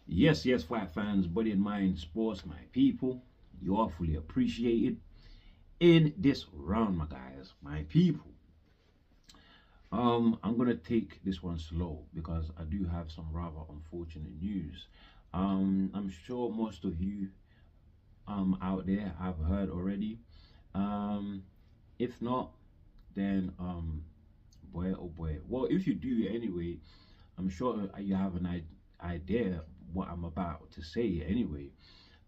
Yes, fight fans, body and mind, sports, my people. You are fully appreciated in this round, my guys, my people. I'm gonna take this one slow because I do have some rather unfortunate news. I'm sure most of you out there have heard already. Um, if not, then boy oh boy. Well, if you do anyway, I'm sure you have an idea what I'm about to say anyway.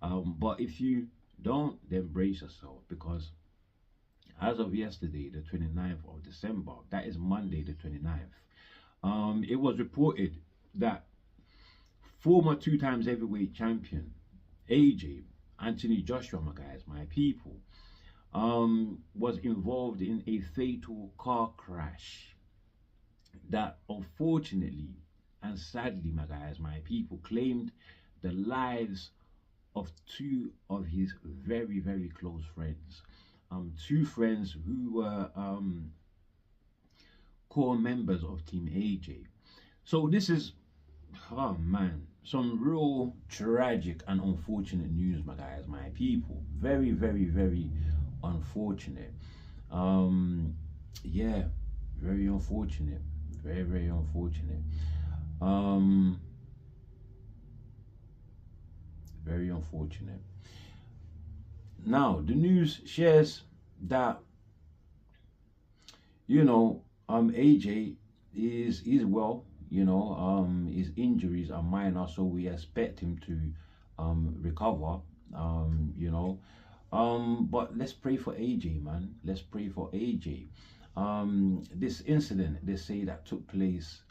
But if you don't, then brace yourself because as of yesterday, the 29th of December, that is Monday, the 29th, it was reported that former two times heavyweight champion AJ, Anthony Joshua, my guys, my people, was involved in a fatal car crash that unfortunately and sadly, my guys, my people, claimed the lives of two of his very close friends. Two friends who were core members of Team AJ. So this is, oh man, some real tragic and unfortunate news, my guys, my people. Very unfortunate. Um, yeah, very unfortunate. Very unfortunate. Um, very unfortunate. Now, the news shares that AJ is well. His injuries are minor, so we expect him to recover. But let's pray for AJ, man. Let's pray for AJ. This incident, they say, that took place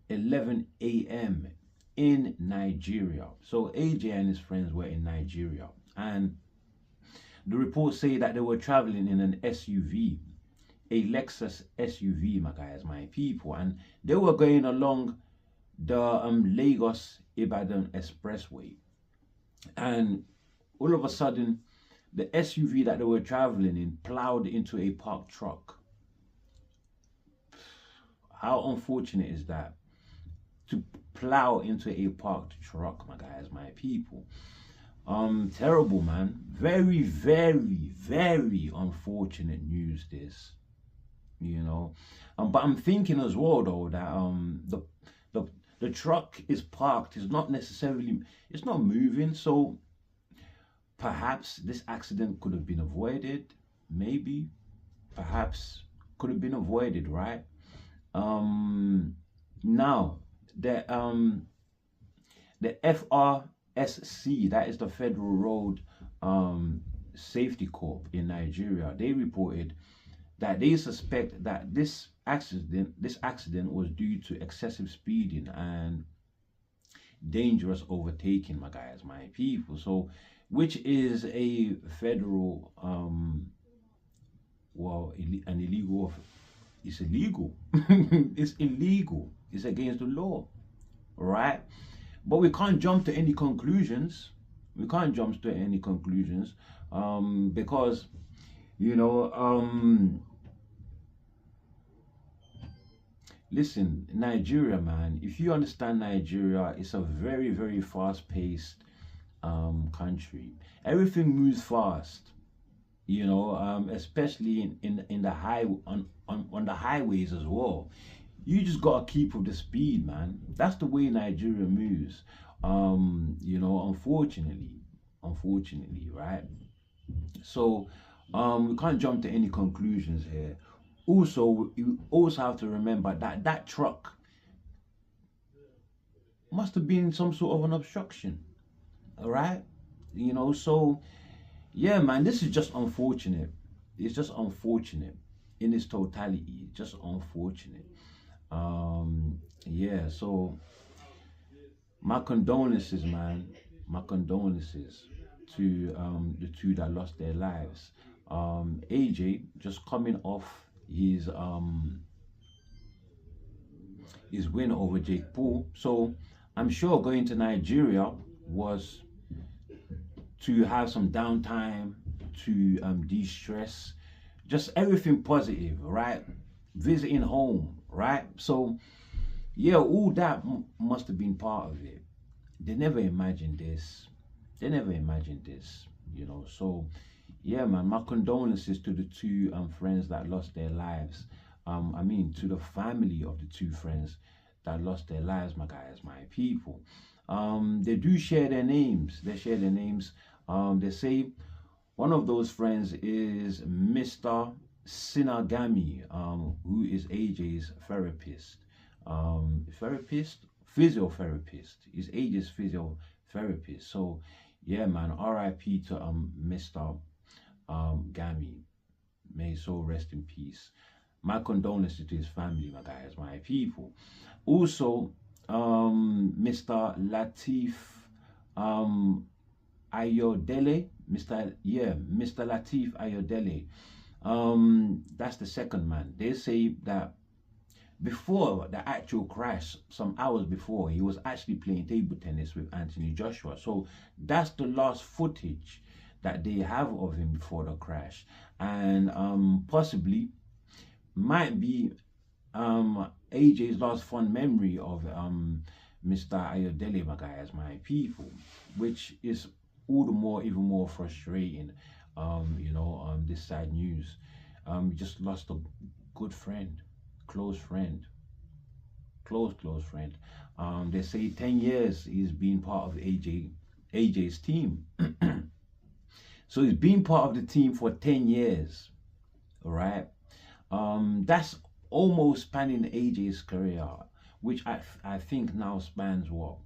11 a.m. in Nigeria. So AJ and his friends were in Nigeria, and the reports say that they were traveling in an SUV, a Lexus SUV, my guys, my people, and they were going along the Lagos Ibadan Expressway, and all of a sudden, the SUV that they were traveling in plowed into a parked truck. How unfortunate is that? To plow into a parked truck, my guys, my people. Terrible, man. Very unfortunate news, this. But I'm thinking as well, though, that the the truck is parked. It's not moving. So perhaps this accident could have been avoided. Maybe, perhaps could have been avoided, right? Now the FRSC, that is the Federal Road Safety Corp in Nigeria, they reported that they suspect that this accident was due to excessive speeding and dangerous overtaking, my guys, my people. So, which is a federal an illegal. It's illegal. It's illegal. It's against the law, right? But we can't jump to any conclusions. We can't jump to any conclusions because you know listen, Nigeria, man, if you understand Nigeria, it's a very fast-paced country. Everything moves fast, especially in the on the highways as well. You just gotta keep with the speed, man. That's the way Nigeria moves. Unfortunately, right? So we can't jump to any conclusions here. Also, you also have to remember that that truck must have been some sort of an obstruction. All right, so yeah, man, this is just unfortunate. It's just unfortunate in its totality. Just unfortunate. Yeah, so my condolences, man. My condolences to the two that lost their lives. AJ just coming off his win over Jake Paul. So I'm sure going to Nigeria was to have some downtime, to de-stress, just everything positive, right? Visiting home, right? So yeah, all that must have been part of it. they never imagined this. They never imagined this, you know. So yeah, man, my condolences to the two friends that lost their lives. I mean, to the family of the two friends that lost their lives, my guys, my people. They do share their names. They share their names. They say one of those friends is Mr. Sinagami, who is AJ's therapist. Therapist, physiotherapist. He's AJ's physiotherapist. So, yeah, man, RIP to Mr. Gami. May his soul rest in peace. My condolences to his family, my guys, my people. Also, Mr. Latif Ayodele, Mr. Latif Ayodele. That's the second man. They say that before the actual crash, some hours before, he was actually playing table tennis with Anthony Joshua. So that's the last footage that they have of him before the crash, and possibly might be AJ's last fond memory of Mr. Ayodele, my guys, my people, which is all the more, even more frustrating. This sad news. We just lost a good friend, close friend, close friend. They say 10 years he's been part of AJ's team. So he's been part of the team for 10 years. All right. That's almost spanning AJ's career, which I think now spans what,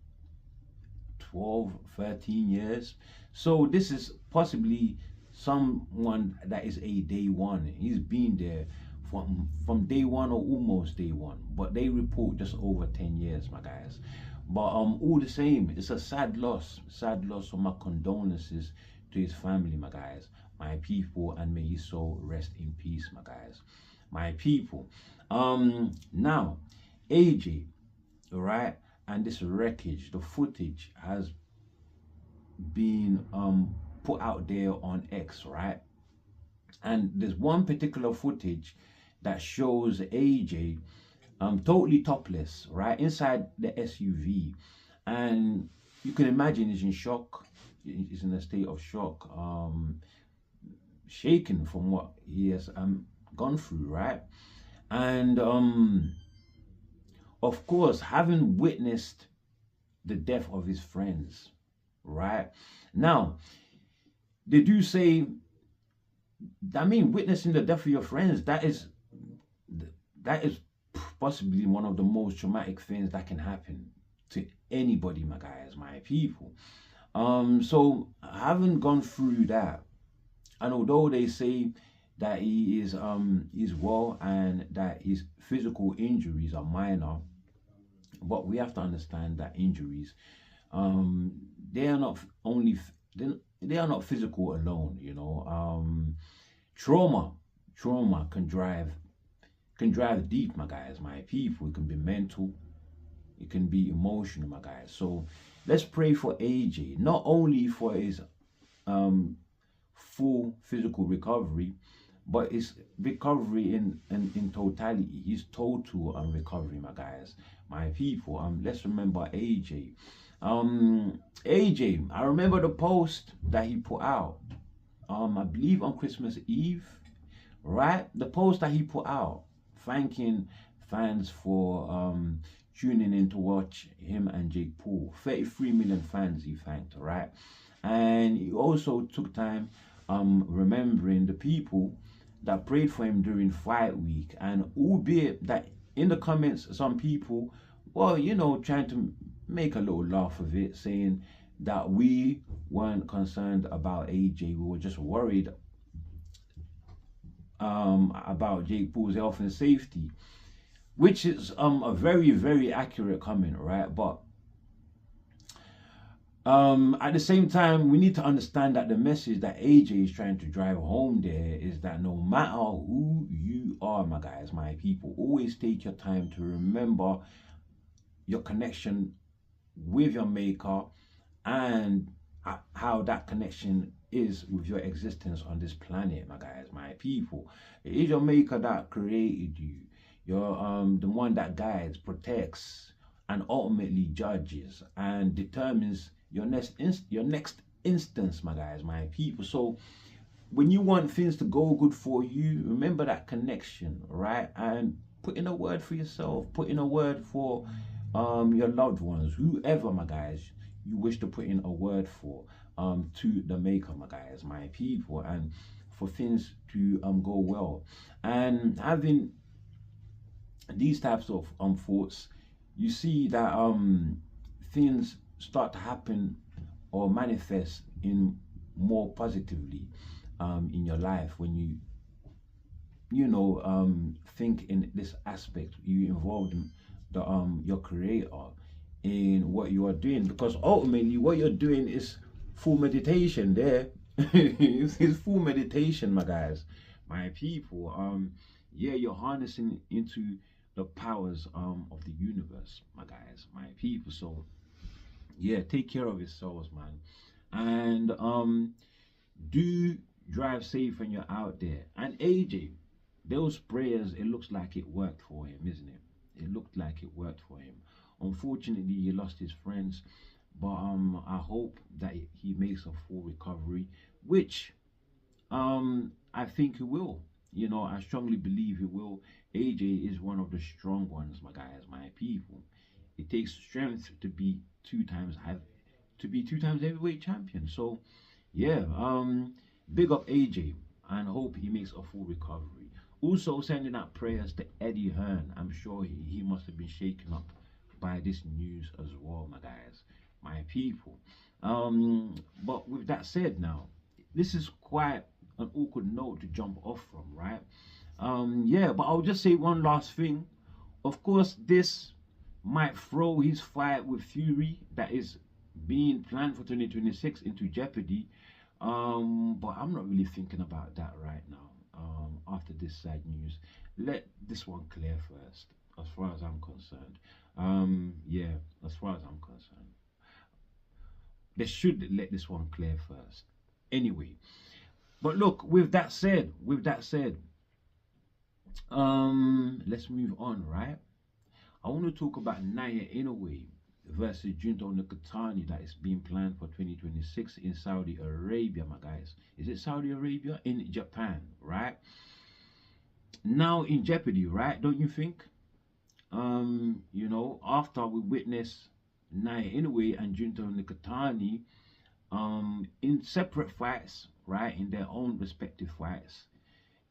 12, 13 years. So this is possibly someone that is a day one. He's been there from day one or almost day one, but they report just over 10 years, my guys. But all the same, it's a sad loss. So my condolences to his family, my guys, my people, and may his soul rest in peace, my guys, my people. Now AJ, all right, and this wreckage, the footage has been put out there on X, right? And there's one particular footage that shows AJ totally topless, right, inside the SUV, and you can imagine he's in shock. He's in a state of shock, shaken from what he has gone through, right? And of course, having witnessed the death of his friends, right? Now, they do say, I mean, witnessing the death of your friends, that is possibly one of the most traumatic things that can happen to anybody, my guys, my people. So having gone through that, and although they say that he is well and that his physical injuries are minor, but we have to understand that injuries, they are not only they are not physical alone, you know. Trauma can drive deep, my guys, my people. It can be mental, it can be emotional, my guys. So let's pray for AJ, not only for his full physical recovery, but his recovery in totality, his total recovery, my guys, my people. Let's remember AJ. AJ, I remember the post that he put out, I believe on Christmas Eve, right? The post that he put out, thanking fans for tuning in to watch him and Jake Paul. 33 million fans he thanked, right? And he also took time remembering the people that prayed for him during fight week. And albeit that in the comments, some people, well, you know, trying to make a little laugh of it, saying that we weren't concerned about AJ, we were just worried about Jake Paul's health and safety, which is a very, very accurate comment, right? But at the same time, we need to understand that the message that AJ is trying to drive home there is that no matter who you are, my guys, my people, always take your time to remember your connection with your maker and how that connection is with your existence on this planet, my guys, my people. It is your maker that created you. You're the one that guides, protects, and ultimately judges and determines your next instance, my guys, my people. So when you want things to go good for you, remember that connection, right? And put in a word for yourself, put in a word for your loved ones, whoever, my guys, you wish to put in a word for, to the maker, my guys, my people, and for things to go well. And having these types of thoughts, you see that things start to happen or manifest in more positively in your life when think in this aspect. You involve the your creator in what you are doing, because ultimately what you're doing is full meditation there. It's full meditation, my guys, my people. Yeah, you're harnessing into the powers of the universe, my guys, my people. So yeah, take care of yourselves, man, and do drive safe when you're out there. And AJ, those prayers, it looks like it worked for him, isn't it? It looked like it worked for him. Unfortunately, he lost his friends, but I hope that he makes a full recovery, which I think he will. You know, I strongly believe he will. AJ is one of the strong ones, my guys, my people. It takes strength to be two times heavyweight champion. So yeah, big up AJ and hope he makes a full recovery. Also sending out prayers to Eddie Hearn. I'm sure he must have been shaken up by this news as well, my guys, my people. But with that said, now this is quite an awkward note to jump off from, right? Yeah, but I'll just say one last thing. Of course, this might throw his fight with Fury that is being planned for 2026 into jeopardy. But I'm not really thinking about that right now. After this sad news, let this one clear first, as far as I'm concerned. Yeah, as far as I'm concerned, they should let this one clear first. Anyway, but look, with that said, let's move on, right? I want to talk about Inoue versus Junto Nakatani that is being planned for 2026 in Saudi Arabia, my guys. Is it Saudi Arabia? In Japan, right? Now in jeopardy, right? Don't you think? After we witness Naya Inoue and Junto Nakatani in separate fights, right? In their own respective fights,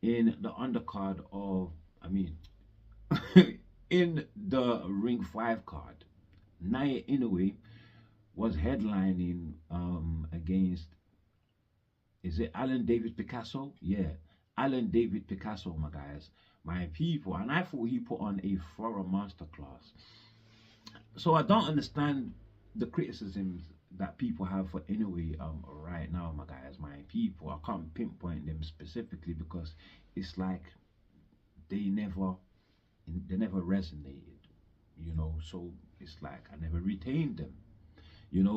in the undercard of, I mean, in the Ring 5 card, Naya Inoue was headlining against, is it Alan David Picasso? Yeah, Alan David Picasso, my guys, my people. And I thought he put on a thorough masterclass. So I don't understand the criticisms that people have for Inoue right now, my guys, my people. I can't pinpoint them specifically because it's like they never resonated, so it's like I never retained them.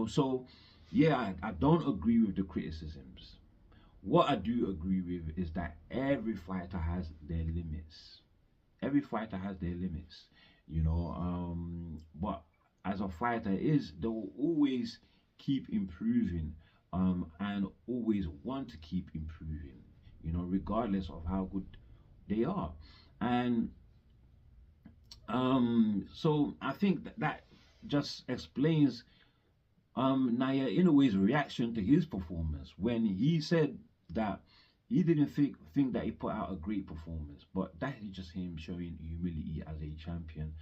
So yeah, I don't agree with the criticisms. What I do agree with is that every fighter has their limits. Every fighter has their limits, but as a fighter is, they will always keep improving, and always want to keep improving, regardless of how good they are. And so I think that just explains Naya Inoue's reaction to his performance when he said that he didn't think that he put out a great performance, but that is just him showing humility as a champion,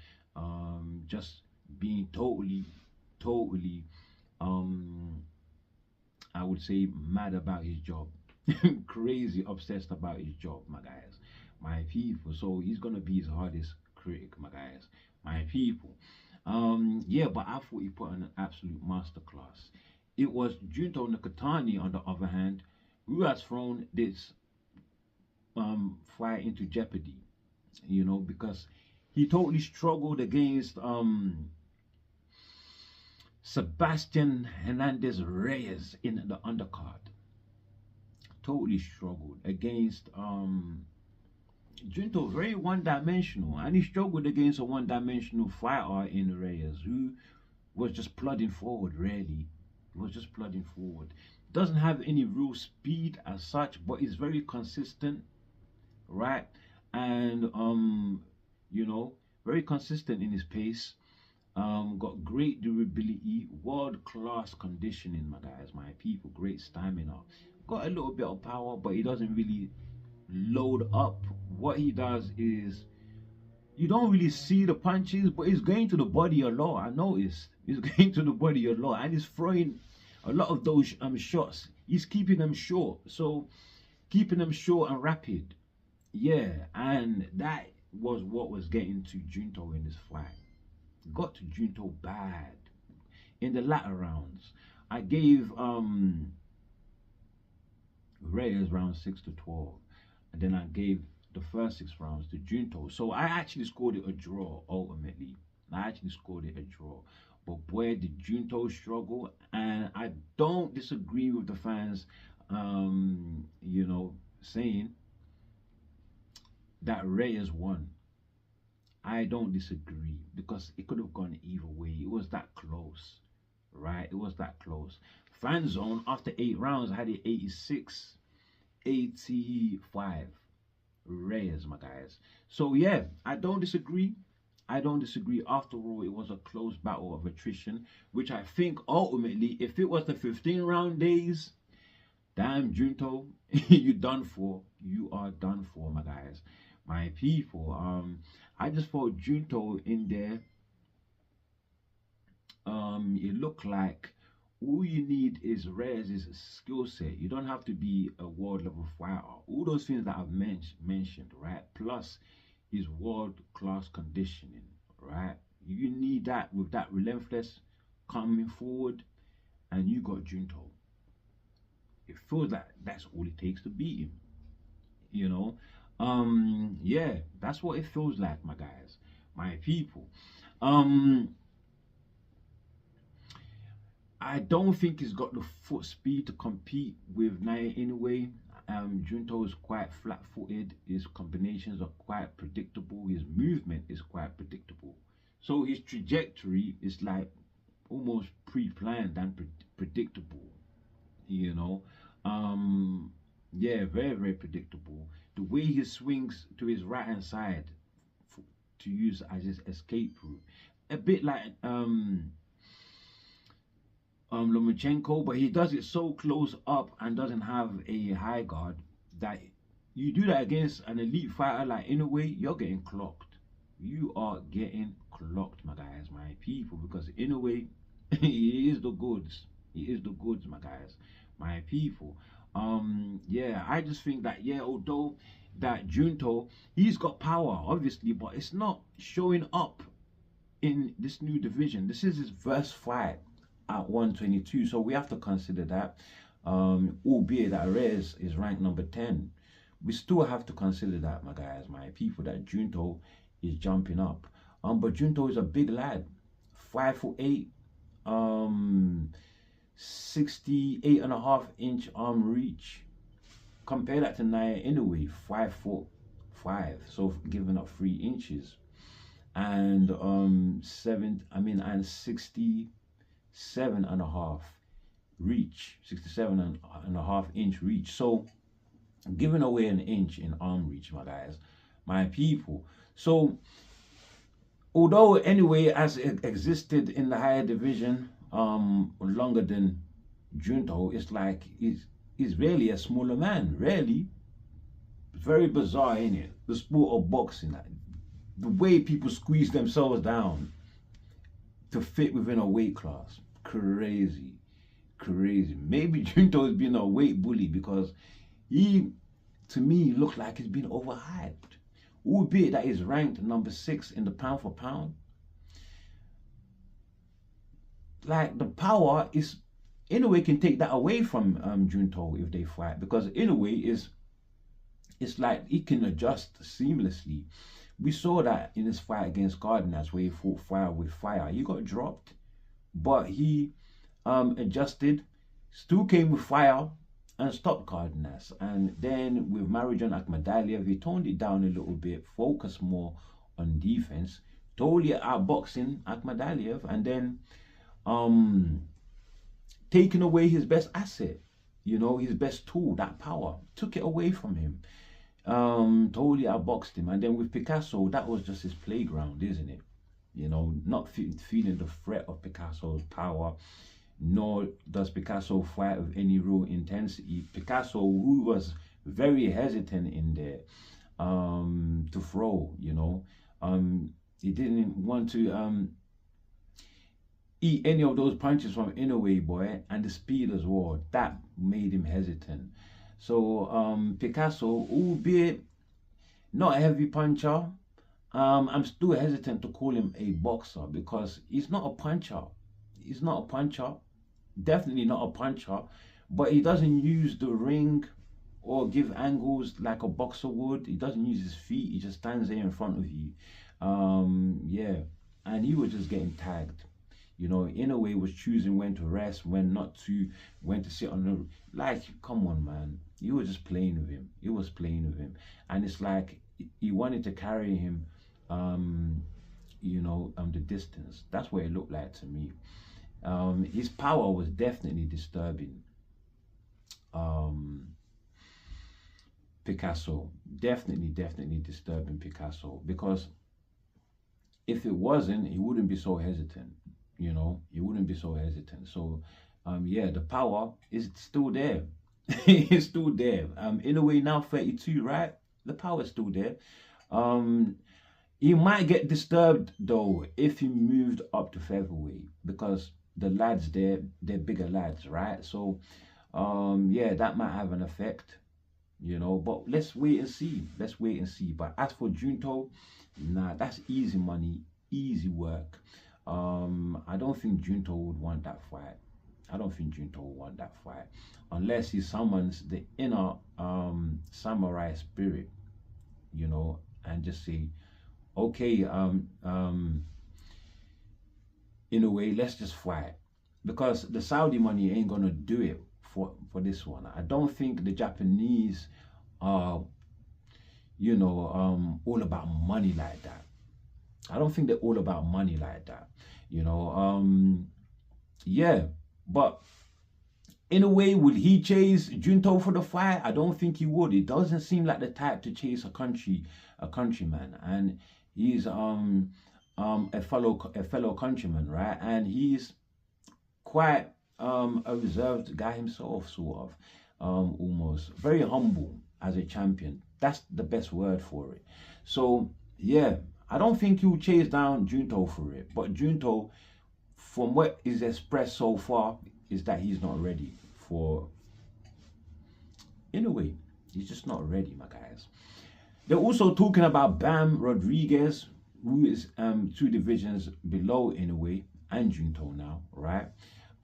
just being totally, I would say, mad about his job, crazy obsessed about his job, my guys, my people. So he's gonna be his hardest critic, my guys, my people. Yeah, but I thought he put on an absolute masterclass. It was Junto Nakatani, on the other hand, who has thrown this fight into jeopardy, because he totally struggled against Sebastian Hernandez Reyes in the undercard. Totally struggled against Junto very one-dimensional, and he struggled against a one-dimensional fighter in Reyes who was just plodding forward. Really, he was just plodding forward. Doesn't have any real speed as such, but is very consistent, right? And you know, very consistent in his pace. Got great durability, world-class conditioning, my guys, my people. Great stamina. Got a little bit of power, but he doesn't really load up. What he does is you don't really see the punches, but he's going to the body a lot. I noticed he's going to the body a lot, and he's throwing a lot of those shots. He's keeping them short, so keeping them short and rapid. Yeah, and that was what was getting to Junto in this fight. Got to Junto bad in the latter rounds. I gave Reyes round 6-12, and then I gave the first 6 rounds to Junto. So I actually scored it a draw ultimately. I actually scored it a draw. But boy, did Junto struggle, and I don't disagree with the fans, you know, saying that Reyes won. I don't disagree because it could have gone either way. It was that close, right? It was that close. Fan zone after 8 rounds, I had it 86-85. Reyes, my guys. So yeah, I don't disagree. I don't disagree. After all, it was a close battle of attrition, which I think ultimately, if it was the 15-round days, damn Junto, you done for. You are done for, my guys, my people. I just thought Junto in there. It looked like all you need is Reyes' skill set. You don't have to be a world level fighter. All those things that I've mentioned, right? Plus his world class conditioning, right? You need that with that relentless coming forward, and you got Junto. It feels like that's all it takes to beat him, you know. Yeah, that's what it feels like, my guys, my people. I don't think he's got the foot speed to compete with Inoue. Junto is quite flat-footed. His combinations are quite predictable. His movement is quite predictable. So his trajectory is like almost pre-planned and predictable. You know, yeah, very very predictable. The way he swings to his right hand side to use as his escape route, a bit like Lomachenko, but he does it so close up and doesn't have a high guard that you do that against an elite fighter like Inoue, you're getting clocked. You are getting clocked, my guys, my people, because Inoue, he is the goods. He is the goods, my guys, my people. Yeah, I just think that, yeah, although that Junto, he's got power, obviously, but it's not showing up in this new division. This is his first fight at 122, so we have to consider that, albeit that Reyes is ranked number 10, we still have to consider that, my guys, my people, that Junto is jumping up. But Junto is a big lad, 5'8", 68.5-inch arm reach. Compare that to Inoue, 5'5", so giving up 3 inches, and 67.5 reach, 67.5-inch reach. So giving away an inch in arm reach, my guys, my people. So although Inoue has existed in the higher division longer than Junto, it's like he's really a smaller man, really. Very bizarre, ain't it? The sport of boxing, the way people squeeze themselves down to fit within a weight class. Crazy. Maybe Junto has been a weight bully because he, to me, looked like he's been overhyped. Albeit that he's ranked number 6 in the pound for pound. Like, the power is, Inoue can take that away from Junto if they fight, because Inoue it's like he can adjust seamlessly. We saw that in his fight against Cardenas, where he fought fire with fire. He got dropped, but he adjusted, still came with fire, and stopped Cardenas. And then with Marijan Akhmadaliev, he toned it down a little bit, focused more on defense, totally outboxing Akhmadaliev, and then um taking away his best asset, you know, his best tool, that power, took it away from him. Totally outboxed him. And then with Picasso, that was just his playground, isn't it? You know, not feeling the threat of Picasso's power, nor does Picasso fight with any real intensity. Picasso, who was very hesitant in there to throw, you know, he didn't want to eat any of those punches from Inoue, boy, and the speed as well. That made him hesitant. So Picasso, albeit not a heavy puncher, I'm still hesitant to call him a boxer because he's not a puncher. He's not a puncher. Definitely not a puncher. But he doesn't use the ring or give angles like a boxer would. He doesn't use his feet. He just stands there in front of you. Yeah. And he was just getting tagged. You know, in a way, he was choosing when to rest, when not to, when to sit on the, like, come on, man. He was just playing with him. He was playing with him. And it's like he wanted to carry him, you know, the distance. That's what it looked like to me. His power was definitely disturbing. Picasso, definitely disturbing Picasso, because if it wasn't, he wouldn't be so hesitant. You know, he wouldn't be so hesitant. So, yeah, the power is still there. It's still there. In a way, now 32, right? The power is still there. He might get disturbed though if he moved up to featherweight, because the lads there, they're bigger lads, right? So, yeah, that might have an effect, you know. But let's wait and see. Let's wait and see. But as for Junto, nah, that's easy money, easy work. I don't think Junto would want that fight. I don't think Junto would want that fight unless he summons the inner samurai spirit, you know, and just say, okay, in a way, let's just fight, because the Saudi money ain't gonna do it for this one. I don't think the Japanese are, you know, all about money like that. I don't think they're all about money like that, you know. Yeah, but in a way, would he chase Junto for the fight? I don't think he would. It doesn't seem like the type to chase a countryman, and he's a fellow countryman, right? And he's quite a reserved guy himself, sort of, almost very humble as a champion. That's the best word for it. So yeah, I don't think he'll chase down Junto for it. But Junto, from what is expressed so far, is that he's not ready for. In a way, he's just not ready, my guys. They're also talking about Bam Rodriguez, who is 2 divisions below Inoue and Junto now, right?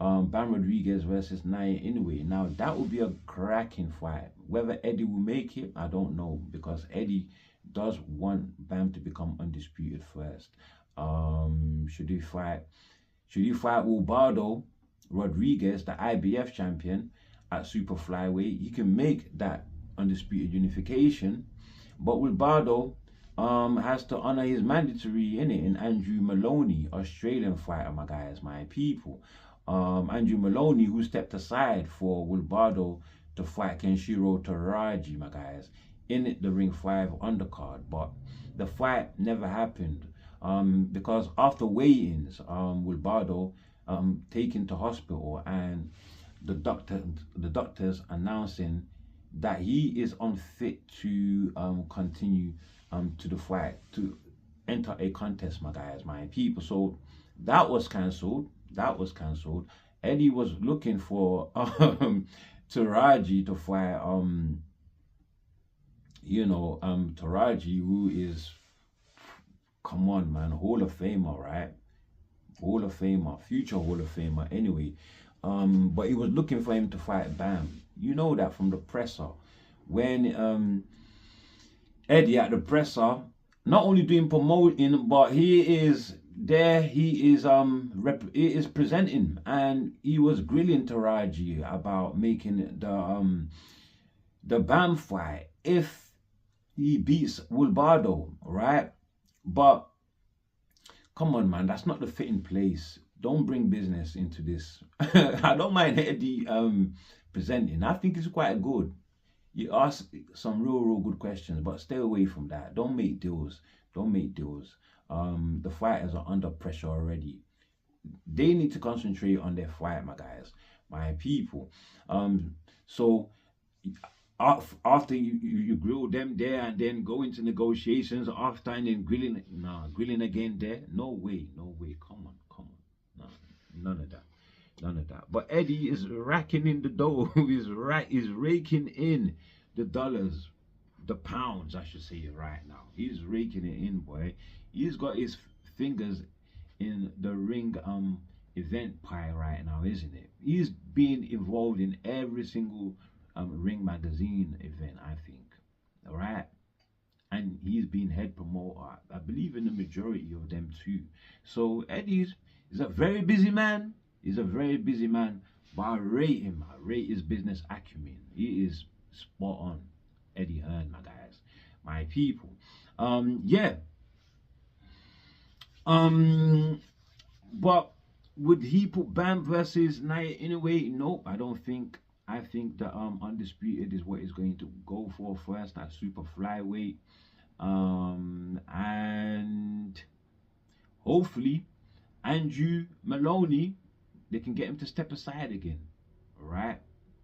Bam Rodriguez versus Naya Inoue. Now that would be a cracking fight. Whether Eddie will make it, I don't know, because Eddie does want Bam to become undisputed first. Should he fight Wilbardo Rodriguez, the IBF champion, at super flyweight? He can make that undisputed unification, but Wilbardo has to honor his mandatory in Andrew Maloney, Australian fighter, my guys, my people. Andrew Maloney, who stepped aside for Wilbardo to fight Kenshiro Taraji, my guys, in the Ring 5 undercard, but the fight never happened because after weigh-ins, Wilbardo taken to hospital, and the doctors announcing that he is unfit to continue to the fight, to enter a contest, my guys, my people. So that was cancelled. Eddie was looking for Taraji to fight you know, Taraji, who is, come on, man, Hall of Famer, right? Hall of Famer, future Hall of Famer anyway. But he was looking for him to fight Bam. You know that from the presser. When Eddie at the presser, not only doing promoting, but he is there he is presenting, and he was grilling Taraji about making the Bam fight if he beats Wilbardo, right? But come on, man, that's not the fitting place. Don't bring business into this. I don't mind Eddie presenting. I think it's quite good. You ask some real good questions, but stay away from that. Don't make deals. Don't make deals. The fighters are under pressure already. They need to concentrate on their fight, my guys, my people. So after you grill them there and then go into negotiations after and then grilling again there. No way, no way. Come on, come on. No, none of that. None of that. But Eddie is racking in the dough. He's raking in the dollars, the pounds, I should say right now. He's raking it in, boy. He's got his fingers in the ring event pie right now, isn't it? He's been involved in every single ring magazine event, I think. All right. And he's been head promoter, I believe, in the majority of them too. So Eddie's is a very busy man. He's a very busy man, but I rate him. I rate his business acumen. He is spot on. Eddie Hearn, my guys, my people. Yeah. But would he put Bam versus Nia Inoue? Nope, I don't think. I think the undisputed is what he's going to go for first. That super flyweight. And hopefully Andrew Maloney, they can get him to step aside again. All right,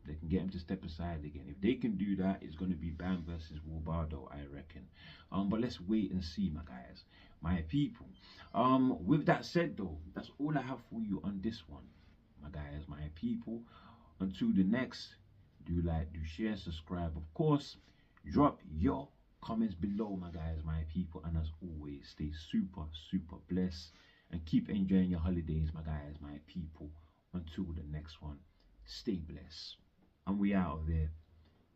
they can get him to step aside again. If they can do that, it's going to be Bam versus Wilbardo, I reckon. But let's wait and see, my guys, my people. With that said, though, that's all I have for you on this one, my guys, my people. Until the next, do like, do share, subscribe. Of course, drop your comments below, my guys, my people. And as always, stay super blessed and keep enjoying your holidays, my guys, my people. Until the next one, stay blessed. And we out of there.